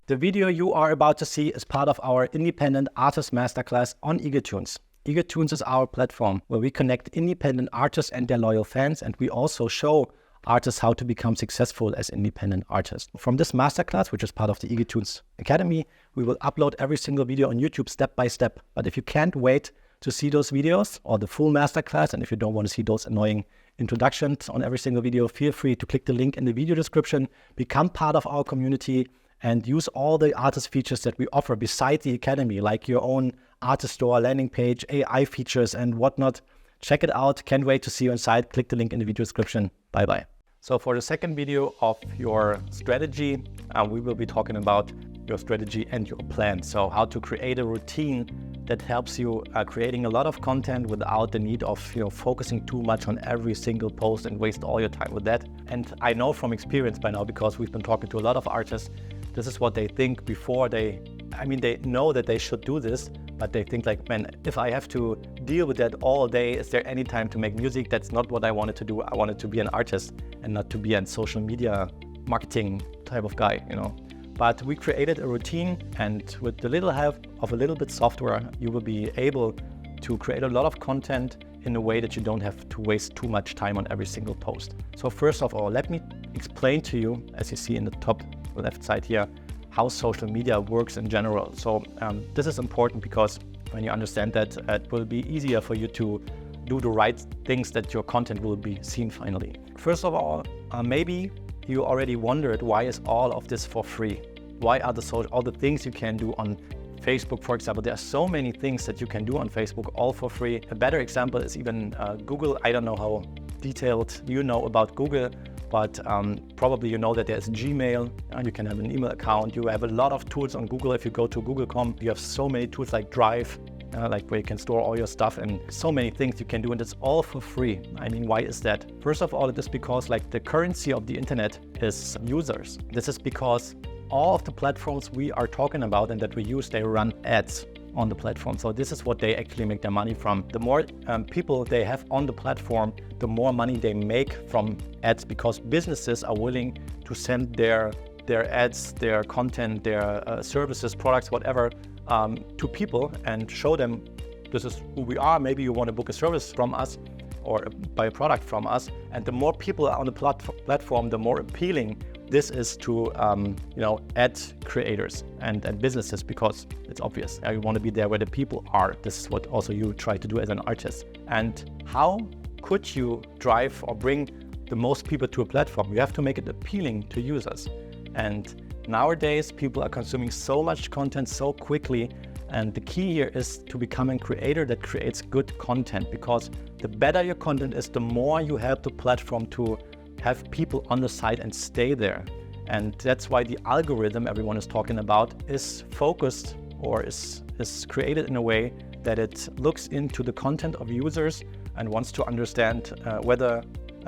The video you are about to see is part of our Independent Artist Masterclass on EagleTunes. EagleTunes is our platform where we connect independent artists and their loyal fans, and we also show artists how to become successful as independent artists. From this masterclass, which is part of the EagleTunes Academy, we will upload every single video on YouTube step by step. But if you can't wait to see those videos or the full masterclass, and if you don't want to see those annoying introductions on every single video, feel free to click the link in the video description, become part of our community, and use all the artist features that we offer beside the Academy, like your own artist store, landing page, AI features, and whatnot. Check it out. Can't wait to see you inside. Click the link in the video description. Bye-bye. So for the second video of your strategy, we will be talking about your strategy and your plan. So how to create a routine that helps you creating a lot of content without the need of focusing too much on every single post and waste all your time with that. And I know from experience by now, because we've been talking to a lot of artists, this is what they think before they know that they should do this, but they think like, man, if I have to deal with that all day, is there any time to make music? That's not what I wanted to do. I wanted to be an artist and not to be a social media marketing type of guy, But we created a routine, and with the little help of a little bit software, you will be able to create a lot of content in a way that you don't have to waste too much time on every single post. So first of all, let me explain to you, as you see in the top left side here, how social media works in general. So this is important because when you understand that, it will be easier for you to do the right things that your content will be seen finally. First of all, maybe you already wondered, why is all of this for free? Why are all the things you can do on Facebook, for example? There are so many things that you can do on Facebook, all for free. A better example is even Google. I don't know how detailed you know about Google, but probably you know that there's Gmail. You can have an email account. You have a lot of tools on Google. If you go to Google.com, you have so many tools like Drive, like where you can store all your stuff, and so many things you can do, and it's all for free. Why is that? First of all, it is because like the currency of the internet is users. This is because all of the platforms we are talking about and that we use, they run ads on the platform. So this is what they actually make their money from. The more people they have on the platform, the more money they make from ads, because businesses are willing to send their ads, their content, their services, products, whatever, to people and show them this is who we are. Maybe you want to book a service from us or buy a product from us. And the more people are on the platform, the more appealing this is to ad creators and businesses, because it's obvious. You want to be there where the people are. This is what also you try to do as an artist. And how could you drive or bring the most people to a platform? You have to make it appealing to users. And nowadays, people are consuming so much content so quickly. And the key here is to become a creator that creates good content, because the better your content is, the more you help the platform to have people on the site and stay there. And that's why the algorithm everyone is talking about is focused or is created in a way that it looks into the content of users and wants to understand whether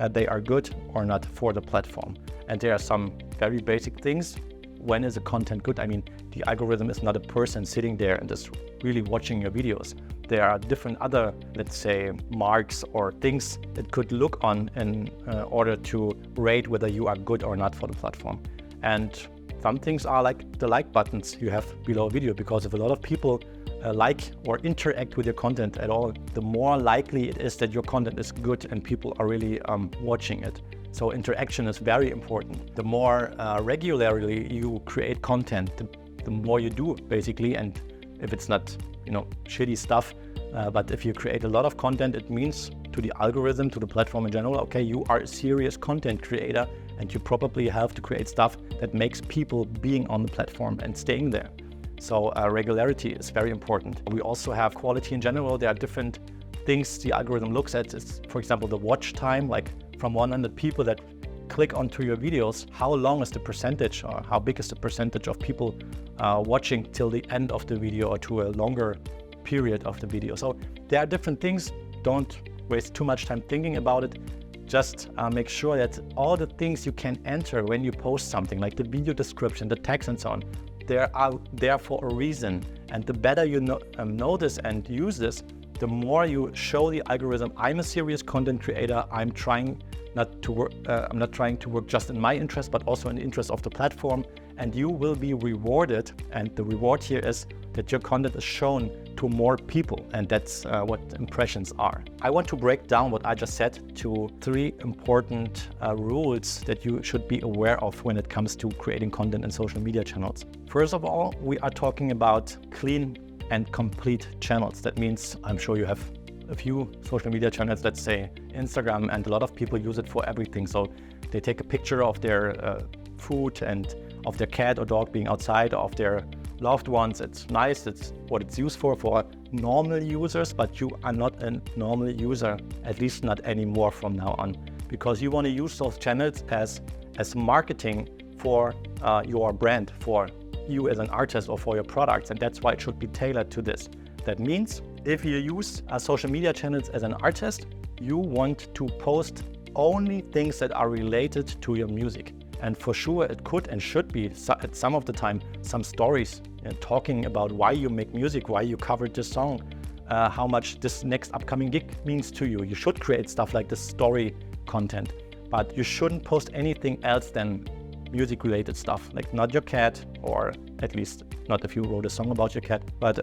they are good or not for the platform. And there are some very basic things. When is the content good? The algorithm is not a person sitting there and just really watching your videos. There are different other, let's say, marks or things it could look on in order to rate whether you are good or not for the platform. And some things are like the like buttons you have below a video, because if a lot of people like or interact with your content at all, the more likely it is that your content is good and people are really watching it. So interaction is very important. The more regularly you create content, the more you do, basically. And if it's not, shitty stuff, but if you create a lot of content, it means to the algorithm, to the platform in general, okay, you are a serious content creator, and you probably have to create stuff that makes people being on the platform and staying there. So regularity is very important. We also have quality in general. There are different things the algorithm looks at. It's, for example, the watch time, like from 100 people that click onto your videos, how long is the percentage, or how big is the percentage of people watching till the end of the video or to a longer period of the video. So there are different things. Don't waste too much time thinking about it. Just make sure that all the things you can enter when you post something, like the video description, the text and so on, they are there for a reason. And the better you know this and use this, the more you show the algorithm, I'm a serious content creator. I'm trying not to work. I'm not trying to work just in my interest, but also in the interest of the platform. and you will be rewarded. And the reward here is that your content is shown to more people, and that's what impressions are. I want to break down what I just said to 3 important rules that you should be aware of when it comes to creating content in social media channels. First of all, we are talking about clean and complete channels. That means I'm sure you have a few social media channels, let's say Instagram, and a lot of people use it for everything. So they take a picture of their food and of their cat or dog being outside, of their loved ones. It's nice, it's what it's used for normal users, but you are not a normal user, at least not anymore from now on, because you want to use those channels as marketing for your brand, for you as an artist or for your products, and that's why it should be tailored to this. That means if you use social media channels as an artist, you want to post only things that are related to your music. And for sure, it could and should be at some of the time some stories talking about why you make music, why you covered this song, how much this next upcoming gig means to you. You should create stuff like this story content, but you shouldn't post anything else than music related stuff, like not your cat, or at least not if you wrote a song about your cat, but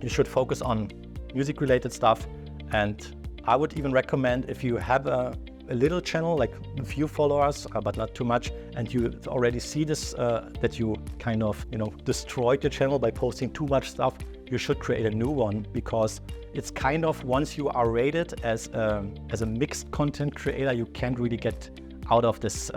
you should focus on music related stuff. And I would even recommend, if you have a little channel, like a few followers, but not too much, and you already see this, that you kind of, destroyed your channel by posting too much stuff, you should create a new one, because it's kind of, once you are rated as a mixed content creator, you can't really get out of this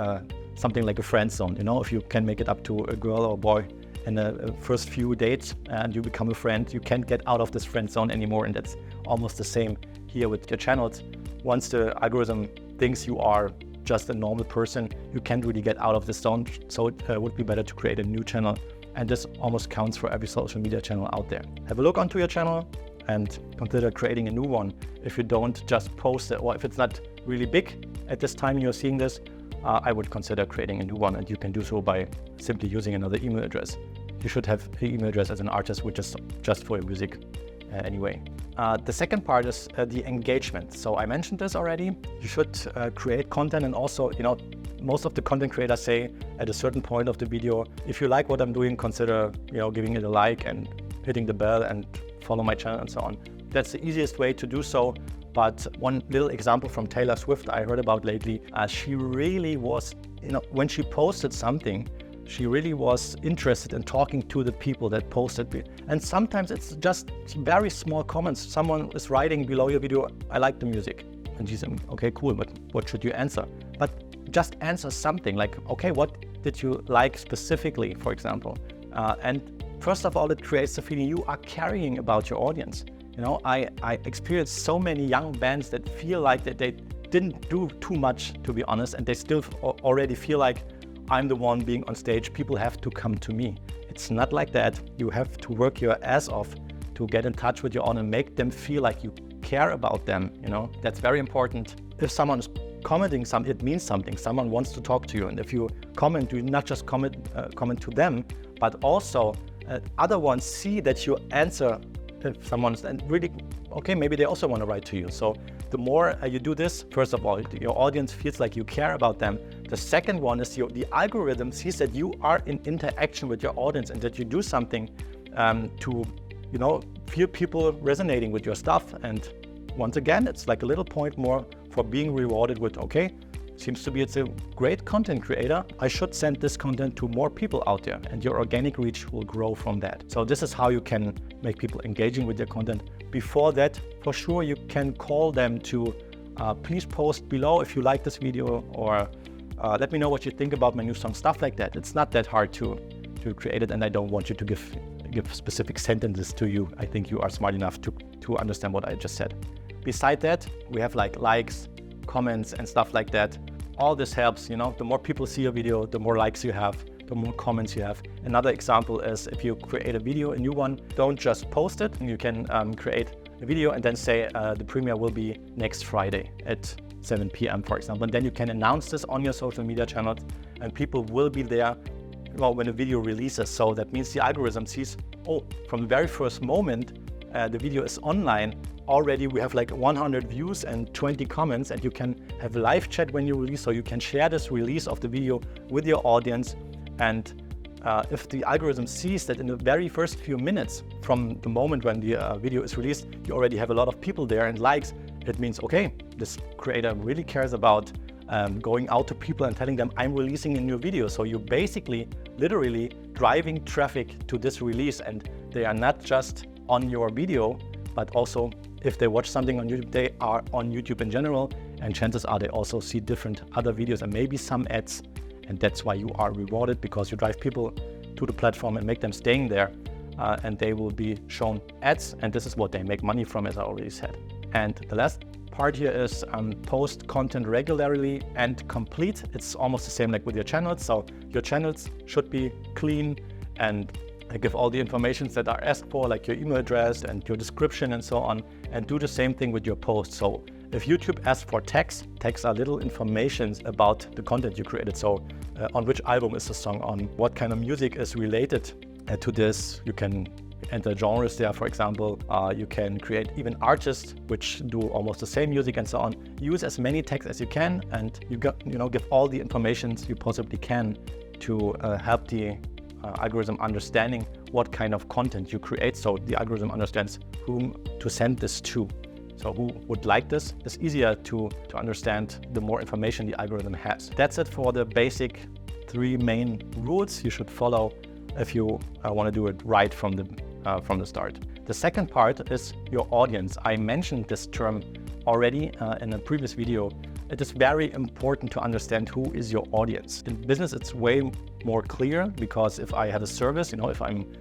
something like a friend zone. If you can make it up to a girl or boy in the first few dates and you become a friend, you can't get out of this friend zone anymore. And that's almost the same here with your channels. Once the algorithm thinks you are just a normal person, you can't really get out of this zone. So it would be better to create a new channel. And this almost counts for every social media channel out there. Have a look onto your channel and consider creating a new one. If you don't just post it, or if it's not really big at this time you're seeing this, I would consider creating a new one, and you can do so by simply using another email address. You should have an email address as an artist, which is just for your music anyway. The second part is the engagement. So I mentioned this already. You should create content, and also, most of the content creators say at a certain point of the video, if you like what I'm doing, consider, giving it a like and hitting the bell and follow my channel and so on. That's the easiest way to do so. But one little example from Taylor Swift I heard about lately, she really was, when she posted something, she really was interested in talking to the people that posted it. And sometimes it's just very small comments. Someone is writing below your video, I like the music. And she's saying, okay, cool, but what should you answer? But just answer something like, okay, what did you like specifically, for example? And first of all, it creates the feeling you are caring about your audience. I experienced so many young bands that feel like that they didn't do too much, to be honest, and they still already feel like I'm the one being on stage, people have to come to me. It's not like that. You have to work your ass off to get in touch with your audience and make them feel like you care about them. That's very important. If someone is commenting something, it means something. Someone wants to talk to you, and if you comment, do not just comment to them, but also other ones see that you answer. If someone's and really, okay, maybe they also want to write to you. So the more you do this, first of all, your audience feels like you care about them. The second one is the algorithm sees that you are in interaction with your audience and that you do something to, feel people resonating with your stuff. And once again, it's like a little point more for being rewarded with, okay, seems to be it's a great content creator. I should send this content to more people out there, and your organic reach will grow from that. So this is how you can make people engaging with your content. Before that, for sure, you can call them to please post below if you like this video, or let me know what you think about my new song, stuff like that. It's not that hard to create it, and I don't want you to give specific sentences to you. I think you are smart enough to understand what I just said. Beside that, we have likes, comments and stuff like that. All this helps, the more people see your video, the more likes you have, the more comments you have. Another example is if you create a video, a new one, don't just post it. You can create a video and then say the premiere will be next Friday at 7 p.m. for example. And then you can announce this on your social media channels, and people will be there when a video releases. So that means the algorithm sees, oh, from the very first moment the video is online, already we have 100 views and 20 comments, and you can have a live chat when you release, so you can share this release of the video with your audience, and if the algorithm sees that in the very first few minutes from the moment when the video is released, you already have a lot of people there and likes, it means, okay, this creator really cares about going out to people and telling them I'm releasing a new video. So you're basically literally driving traffic to this release, and they are not just on your video, but also if they watch something on YouTube, they are on YouTube in general, and chances are they also see different other videos and maybe some ads. And that's why you are rewarded, because you drive people to the platform and make them staying there, and they will be shown ads, and this is what they make money from, as I already said. And the last part here is post content regularly and complete. It's almost the same like with your channels. So your channels should be clean and give all the informations that are asked for, like your email address and your description and so on, and do the same thing with your posts. So if YouTube asks for tags are little informations about the content you created. So on which album is the song on, what kind of music is related to this. You can enter genres there, for example. You can create even artists which do almost the same music and so on. Use as many tags as you can, and give all the information you possibly can to help the algorithm understanding what kind of content you create, so the algorithm understands whom to send this to. So who would like this? It's easier to understand the more information the algorithm has. That's it for the basic 3 main rules you should follow if you want to do it right from the start. The second part is your audience. I mentioned this term already in a previous video. It is very important to understand who is your audience. In business, it's way more clear, because if I have a service, if I'm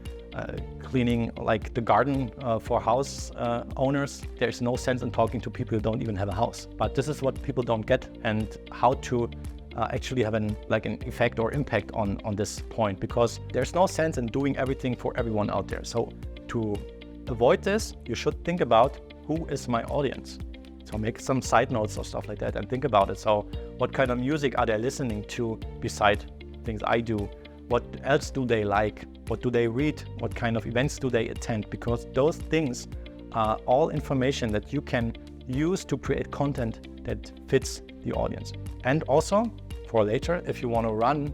cleaning like the garden for house owners, there's no sense in talking to people who don't even have a house. But this is what people don't get, and how to actually have an effect or impact on this point, because there's no sense in doing everything for everyone out there. So to avoid this, you should think about who is my audience. So make some side notes or stuff like that and think about it. So what kind of music are they listening to beside things I do? What else do they like? What do they read? What kind of events do they attend? Because those things are all information that you can use to create content that fits the audience. And also for later, if you want to run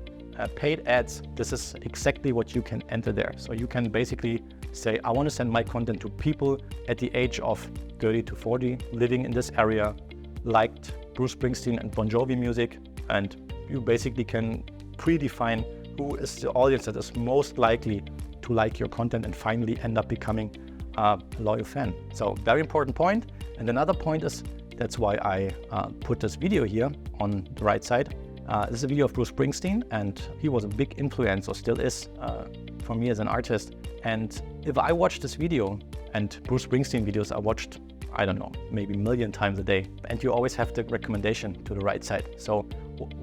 paid ads, this is exactly what you can enter there. So you can basically say, I want to send my content to people at the age of 30 to 40, living in this area, liked Bruce Springsteen and Bon Jovi music, and you basically can predefine who is the audience that is most likely to like your content and finally end up becoming a loyal fan. So very important point. And another point is, that's why I put this video here on the right side. This is a video of Bruce Springsteen, and he was a big influence, or still is, for me as an artist. And if I watch this video, and Bruce Springsteen videos are watched, I don't know, maybe a million times a day, and you always have the recommendation to the right side. So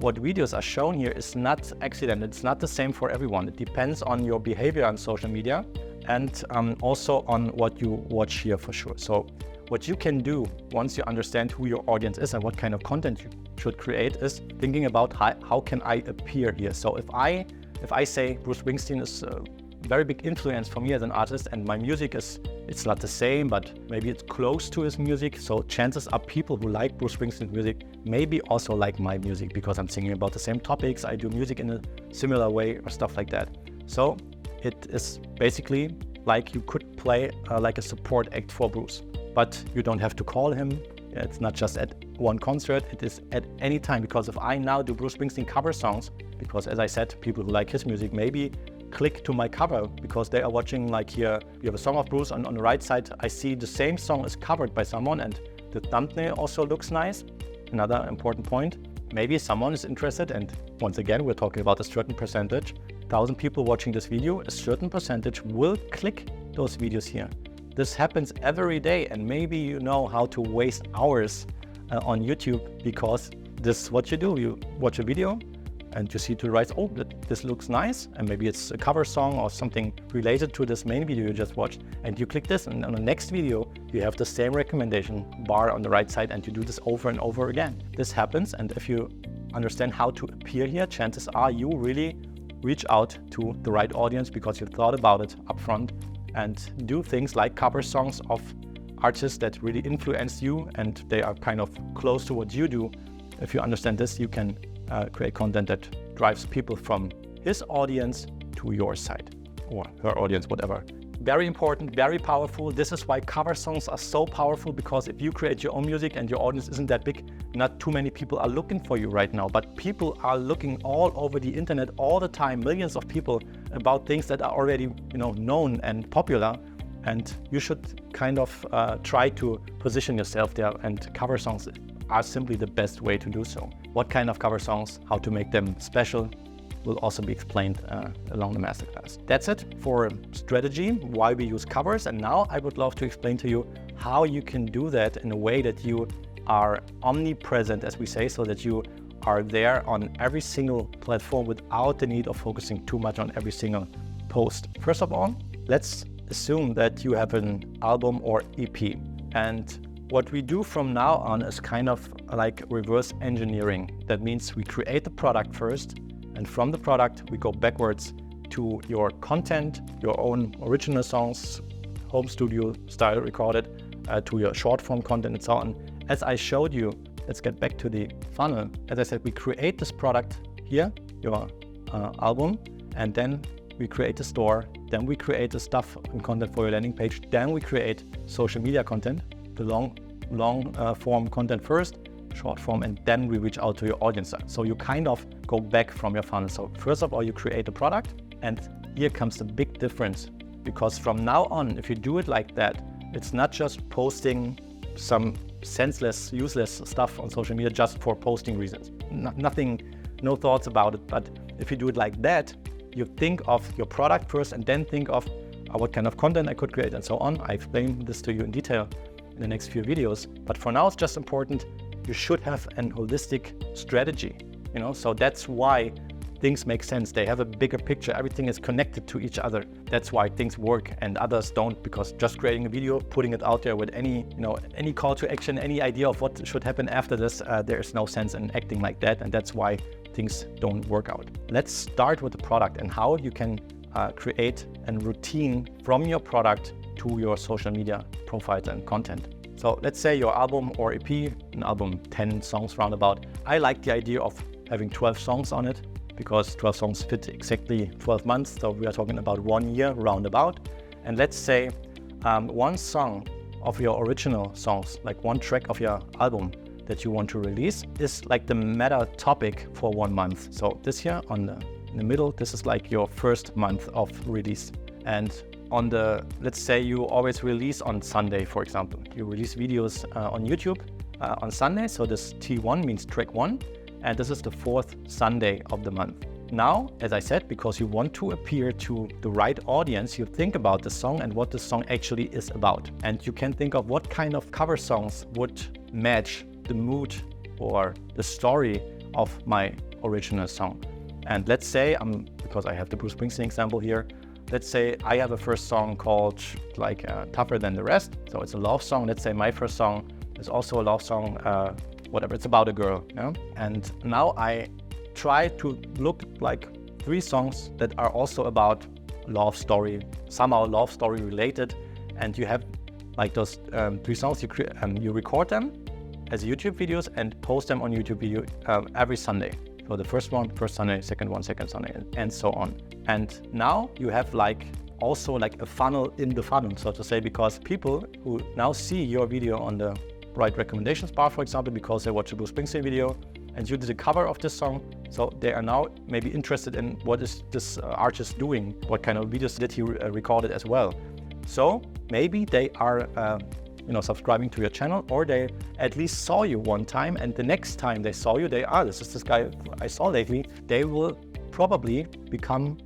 what videos are shown here is not accident. It's not the same for everyone. It depends on your behavior on social media, and also on what you watch here for sure. So what you can do once you understand who your audience is and what kind of content you should create is thinking about how can I appear here. So if I say Bruce Springsteen is a very big influence for me as an artist, and my music it's not the same, but maybe it's close to his music. So chances are people who like Bruce Springsteen's music maybe also like my music, because I'm singing about the same topics. I do music in a similar way or stuff like that. So it is basically like you could play like a support act for Bruce, but you don't have to call him. It's not just at one concert, it is at any time. Because if I now do Bruce Springsteen cover songs, because as I said, people who like his music maybe click to my cover because they are watching, like here, you have a song of Bruce, and on the right side, I see the same song is covered by someone, and the thumbnail also looks nice. Another important point, maybe someone is interested, and once again, we're talking about a certain percentage. 1,000 people watching this video, a certain percentage will click those videos here. This happens every day, and maybe you know how to waste hours on YouTube, because this is what you do. You watch a video and you see to the right, oh, this looks nice, and maybe it's a cover song or something related to this main video you just watched, and you click this, and on the next video you have the same recommendation bar on the right side, and you do this over and over again. This happens, and if you understand how to appear here, chances are you really reach out to the right audience because you thought about it up front, and do things like cover songs of artists that really influence you and they are kind of close to what you do. If you understand this, you can create content that drives people from his audience to your site or her audience, whatever. Very important, very powerful. This is why cover songs are so powerful, because if you create your own music and your audience isn't that big, not too many people are looking for you right now, but people are looking all over the internet all the time, millions of people, about things that are already, known and popular. And you should kind of try to position yourself there, and cover songs are simply the best way to do so. What kind of cover songs, how to make them special, will also be explained along the masterclass. That's it for strategy, why we use covers. And now I would love to explain to you how you can do that in a way that you are omnipresent, as we say, so that you are there on every single platform without the need of focusing too much on every single post. First of all, let's assume that you have an album or EP. And what we do from now on is kind of like reverse engineering. That means we create the product first, and from the product, we go backwards to your content, your own original songs, home studio style recorded, to your short form content and so on. As I showed you, let's get back to the funnel. As I said, we create this product here, your album, and then we create a store, then we create the stuff and content for your landing page, then we create social media content, the long form content first, short form, and then we reach out to your audience. So you kind of go back from your funnel. So first of all, you create a product, and here comes the big difference, because from now on, if you do it like that, it's not just posting some senseless, useless stuff on social media just for posting reasons. Nothing, no thoughts about it. But if you do it like that, you think of your product first and then think of what kind of content I could create and so on. I explain this to you in detail in the next few videos. But for now, it's just important. You should have an holistic strategy, so that's why things make sense. They have a bigger picture. Everything is connected to each other. That's why things work and others don't, because just creating a video, putting it out there with any call to action, any idea of what should happen after this, there is no sense in acting like that. And that's why things don't work out. Let's start with the product and how you can create a routine from your product to your social media profiles and content. So let's say your album or EP, an album, 10 songs roundabout. I like the idea of having 12 songs on it, because 12 songs fit exactly 12 months. So we are talking about 1 year roundabout. And let's say one song of your original songs, like one track of your album that you want to release, is like the meta topic for 1 month. So this here in the middle, this is like your first month of release. And let's say you always release on Sunday, for example. You release videos on YouTube on Sunday. So this T1 means track 1. And this is the 4th Sunday of the month. Now, as I said, because you want to appear to the right audience, you think about the song and what the song actually is about. And you can think of what kind of cover songs would match the mood or the story of my original song. And let's say, because I have the Bruce Springsteen example here, let's say I have a first song called Tougher Than the Rest. So it's a love song. Let's say my first song is also a love song, whatever, it's about a girl. And now I try to look like 3 songs that are also about love story, somehow love story related. And you have like those 3 songs, you record them as YouTube videos and post them on YouTube video every Sunday. So the first one, first Sunday, second one, second Sunday, and so on. And now you have also like a funnel in the funnel, so to say, because people who now see your video on the right recommendations bar, for example, because they watch a Bruce Springsteen video and you did a cover of this song, so they are now maybe interested in what is this artist doing, what kind of videos did he record it as well. So maybe they are subscribing to your channel, or they at least saw you one time, and the next time they saw you, this is this guy I saw lately. They will probably become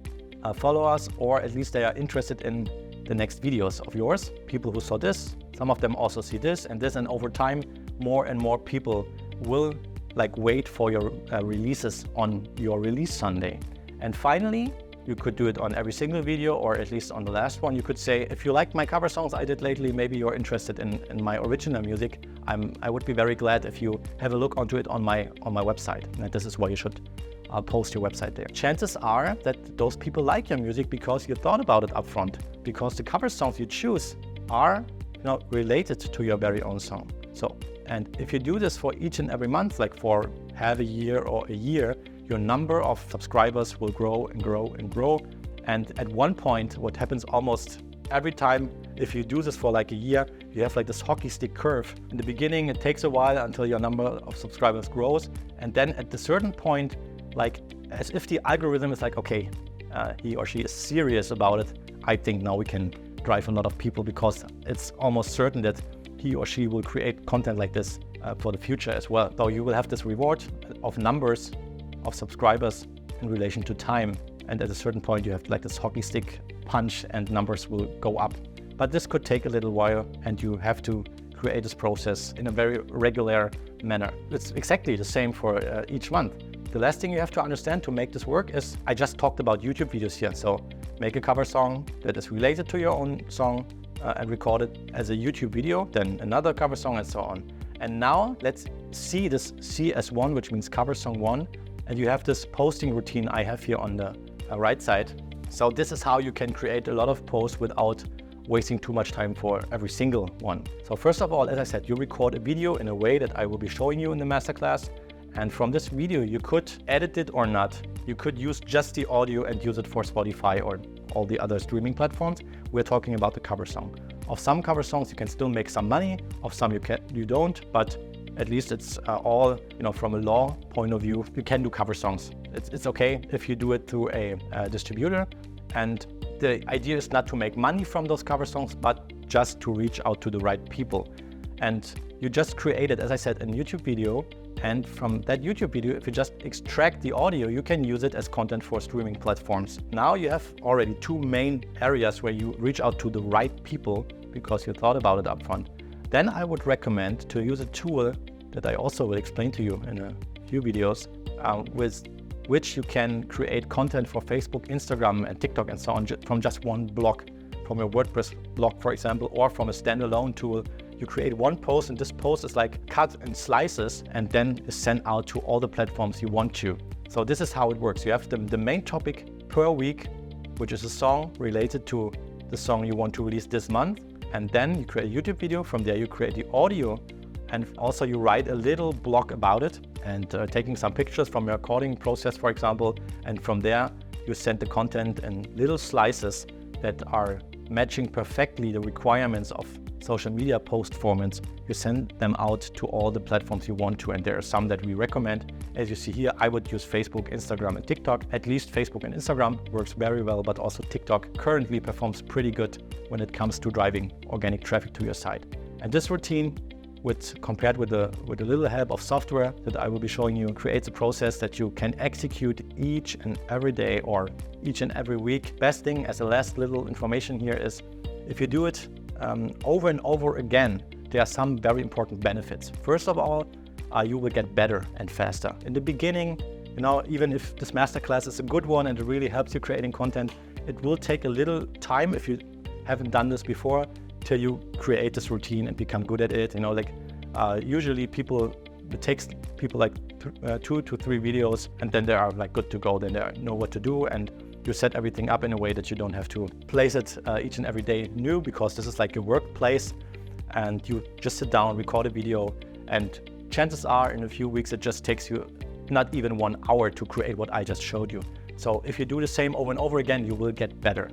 followers, or at least they are interested in the next videos of yours. People who saw this, some of them also see this and this, and over time, more and more people will wait for your releases on your release Sunday. And finally, you could do it on every single video, or at least on the last one. You could say, if you like my cover songs I did lately, maybe you're interested in my original music. I would be very glad if you have a look onto it on my website. And this is why you should post your website there. Chances are that those people like your music because you thought about it up front, because the cover songs you choose are related to your very own song. And if you do this for each and every month, like for half a year or a year, your number of subscribers will grow and grow and grow. And at one point, what happens almost every time, if you do this for like a year, you have like this hockey stick curve. In the beginning, it takes a while until your number of subscribers grows. And then at a certain point, like as if the algorithm is like, okay, he or she is serious about it. I think now we can drive a lot of people, because it's almost certain that he or she will create content like this for the future as well. So you will have this reward of numbers of subscribers in relation to time. And at a certain point, you have like this hockey stick punch and numbers will go up. But this could take a little while, and you have to create this process in a very regular manner. It's exactly the same for each month. The last thing you have to understand to make this work is, I just talked about YouTube videos here. So make a cover song that is related to your own song and record it as a YouTube video, then another cover song and so on. And now let's see this CS1, which means cover song 1. And you have this posting routine I have here on the right side. So this is how you can create a lot of posts without wasting too much time for every single one. So first of all, as I said, you record a video in a way that I will be showing you in the masterclass. And from this video, you could edit it or not. You could use just the audio and use it for Spotify or all the other streaming platforms. We're talking about the cover song. Of some cover songs, you can still make some money. Of some you don't, but at least it's all, from a law point of view, you can do cover songs. It's okay if you do it through a distributor. And the idea is not to make money from those cover songs, but just to reach out to the right people. And you just created, as I said, a YouTube video. And from that YouTube video, if you just extract the audio, you can use it as content for streaming platforms. Now you have already two main areas where you reach out to the right people because you thought about it up front. Then I would recommend to use a tool that I also will explain to you in a few videos, with which you can create content for Facebook, Instagram, and TikTok and so on from just one block, from your WordPress blog, for example, or from a standalone tool. You create one post, and this post is like cut in slices and then is sent out to all the platforms you want to. So this is how it works. You have the main topic per week, which is a song related to the song you want to release this month. And then you create a YouTube video. From there, you create the audio, and also you write a little blog about it and taking some pictures from your recording process, for example. And from there, you send the content in little slices that are matching perfectly the requirements of social media post formats. You send them out to all the platforms you want to, and there are some that we recommend. As you see here, I would use Facebook, Instagram, and TikTok. At least Facebook and Instagram works very well, but also TikTok currently performs pretty good when it comes to driving organic traffic to your site. And this routine, compared with a little help of software that I will be showing you, creates a process that you can execute each and every day or each and every week. Best thing, as a last little information here, is if you do it over and over again, there are some very important benefits. First of all, you will get better and faster. In the beginning, even if this masterclass is a good one and it really helps you creating content, it will take a little time if you haven't done this before till you create this routine and become good at it. Usually it takes people like 2 to 3 videos, and then they are like good to go. Then they know what to do, and you set everything up in a way that you don't have to place it each and every day new, because this is like your workplace, and you just sit down, record a video, and chances are in a few weeks it just takes you not even 1 hour to create what I just showed you. So if you do the same over and over again, you will get better.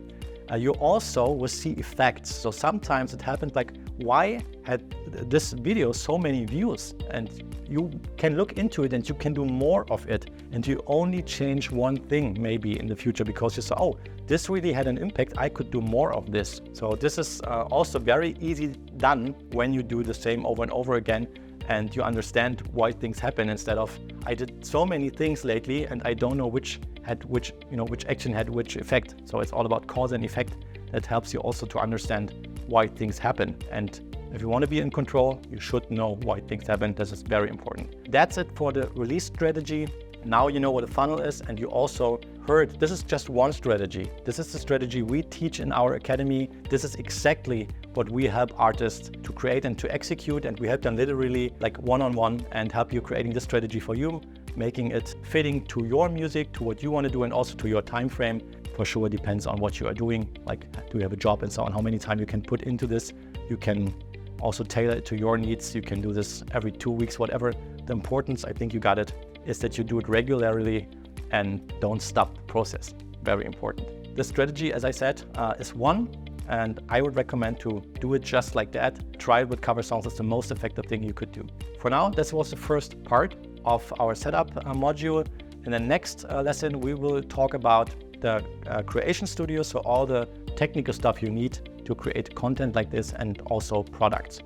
You also will see effects. So sometimes it happened like, why had this video so many views? And you can look into it and you can do more of it. And you only change one thing maybe in the future because you saw, oh, this really had an impact. I could do more of this. So this is also very easy done when you do the same over and over again, and you understand why things happen, instead of, I did so many things lately and I don't know which action had which effect. So it's all about cause and effect. That helps you also to understand why things happen. And if you want to be in control, you should know why things happen. This is very important. That's it for the release strategy. Now you know what a funnel is, and you also heard this is just one strategy. This is the strategy we teach in our academy. This is exactly what we help artists to create and to execute, and we help them literally like one-on-one and help you creating this strategy for you, making it fitting to your music, to what you want to do, and also to your time frame. For sure, it depends on what you are doing, like do you have a job and so on, how many time you can put into this. You can also tailor it to your needs. You can do this every 2 weeks, whatever. The importance, I think you got it, is that you do it regularly and don't stop the process. Very important. the strategy, as I said, is one, and I would recommend to do it just like that. Try it with cover songs. It's the most effective thing you could do. For now, this was the first part of our setup module. In the next lesson, we will talk about the creation studio, so all the technical stuff you need to create content like this and also products.